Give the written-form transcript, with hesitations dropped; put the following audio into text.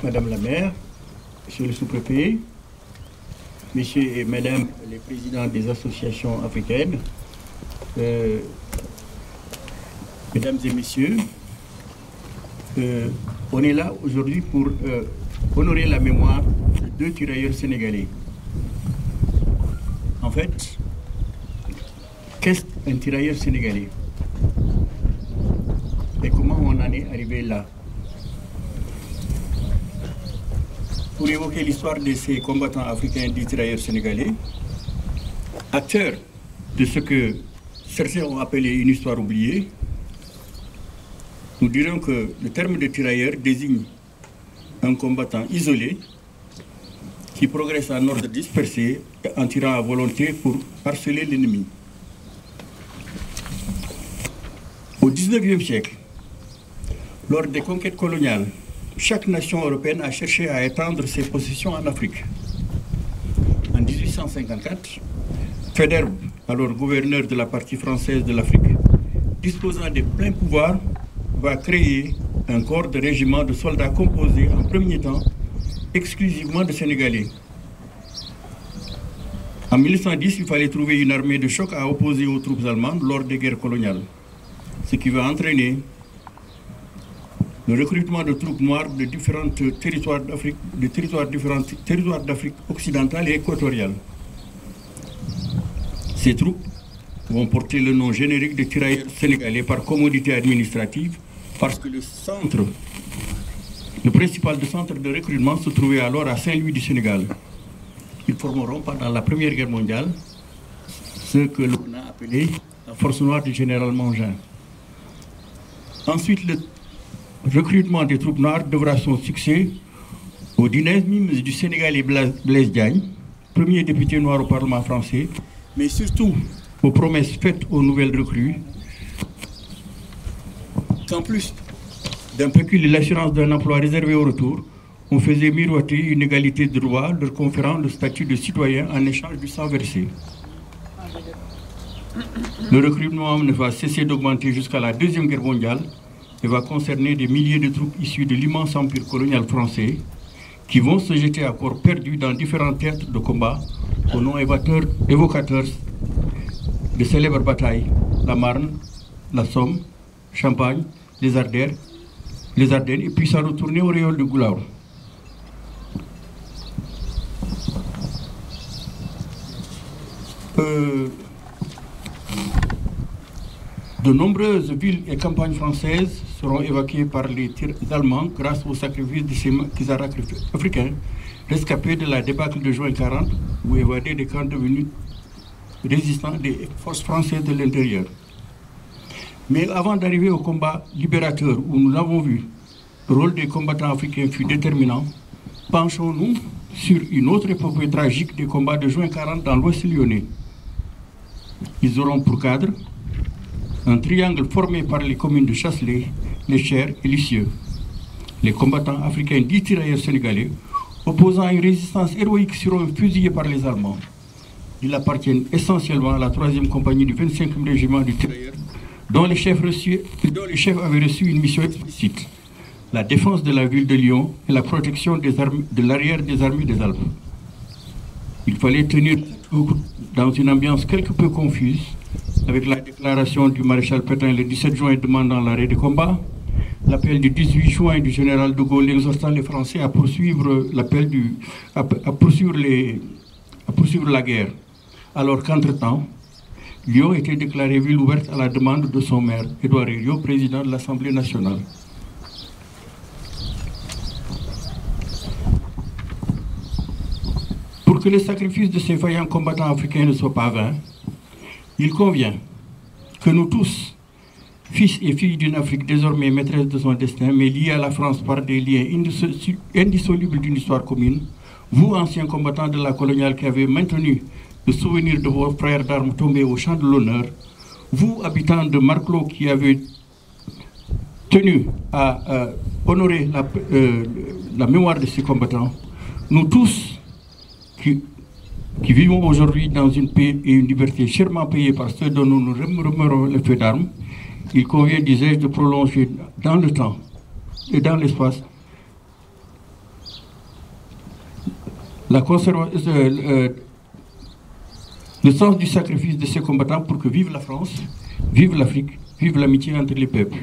Madame la maire, Monsieur le sous-préfet, Messieurs et Mesdames les présidents des associations africaines, Mesdames et Messieurs, on est là aujourd'hui pour honorer la mémoire de 2 tirailleurs sénégalais. En fait, qu'est-ce qu'un tirailleur sénégalais? Et comment on en est arrivé là? Pour évoquer l'histoire de ces combattants africains dits tirailleurs sénégalais, acteurs de ce que certains ont appelé une histoire oubliée, nous dirons que le terme de tirailleur désigne un combattant isolé qui progresse en ordre dispersé en tirant à volonté pour harceler l'ennemi. Au XIXe siècle, lors des conquêtes coloniales, chaque nation européenne a cherché à étendre ses possessions en Afrique. En 1854, Faidherbe, alors gouverneur de la partie française de l'Afrique, disposant des pleins pouvoirs, va créer un corps de régiment de soldats composé en premier temps exclusivement de Sénégalais. En 1810, il fallait trouver une armée de choc à opposer aux troupes allemandes lors des guerres coloniales, ce qui va entraîner le recrutement de troupes noires de différents territoires d'Afrique, territoires d'Afrique occidentale et équatoriale. Ces troupes vont porter le nom générique de tirailleurs sénégalais par commodité administrative, parce que le principal centre de recrutement se trouvait alors à Saint-Louis du Sénégal. Ils formeront pendant la Première Guerre mondiale ce que l'on a appelé la force noire du général Mangin. Ensuite, le recrutement des troupes noires devra son succès au dynamisme du Sénégalais Blaise Diagne, premier député noir au Parlement français, mais surtout aux promesses faites aux nouvelles recrues, qu'en plus d'un pécule et l'assurance d'un emploi réservé au retour, on faisait miroiter une égalité de droit, leur conférant le statut de citoyen en échange du sang versé. Le recrutement ne va cesser d'augmenter jusqu'à la Deuxième Guerre mondiale et va concerner des milliers de troupes issues de l'immense empire colonial français qui vont se jeter à corps perdu dans différents théâtres de combat au nom évocateurs de célèbres batailles, la Marne, la Somme, Champagne, les Ardennes, et puis ça retourner au réol de Goulaur. De nombreuses villes et campagnes françaises seront évacuées par les tirs allemands grâce au sacrifice de ces maquisards africains rescapés de la débâcle de juin 40 ou évadés des camps devenus résistants des forces françaises de l'intérieur. Mais avant d'arriver au combat libérateur où nous l'avons vu, le rôle des combattants africains fut déterminant, penchons-nous sur une autre épopée tragique des combats de juin 40 dans l'Ouest lyonnais. Ils auront pour cadre un triangle formé par les communes de Chasselet, Les Chers et Lisieux. Les combattants africains dits tirailleurs sénégalais, opposant à une résistance héroïque, seront fusillés par les Allemands. Ils appartiennent essentiellement à la 3e compagnie du 25e régiment du tirailleurs, dont les chefs avaient reçu une mission explicite, la défense de la ville de Lyon et la protection de l'arrière des armées des Alpes. Il fallait tenir dans une ambiance quelque peu confuse, avec la déclaration du maréchal Pétain le 17 juin demandant l'arrêt des combats, l'appel du 18 juin du général de Gaulle exhortant les Français à poursuivre la guerre, alors qu'entre-temps, Lyon était déclarée ville ouverte à la demande de son maire, Édouard Herriot, président de l'Assemblée nationale. Pour que le sacrifice de ces vaillants combattants africains ne soit pas vain, il convient que nous tous, fils et filles d'une Afrique désormais maîtresse de son destin, mais liée à la France par des liens indissolubles d'une histoire commune, vous, anciens combattants de la coloniale qui avez maintenu le souvenir de vos frères d'armes tombés au champ de l'honneur, vous, habitants de Marclot qui avez tenu à honorer la mémoire de ces combattants, nous tous qui vivons aujourd'hui dans une paix et une liberté chèrement payées par ceux dont nous nous remémorons le feu d'armes, il convient, disais-je, de prolonger dans le temps et dans l'espace le sens du sacrifice de ces combattants pour que vive la France, vive l'Afrique, vive l'amitié entre les peuples.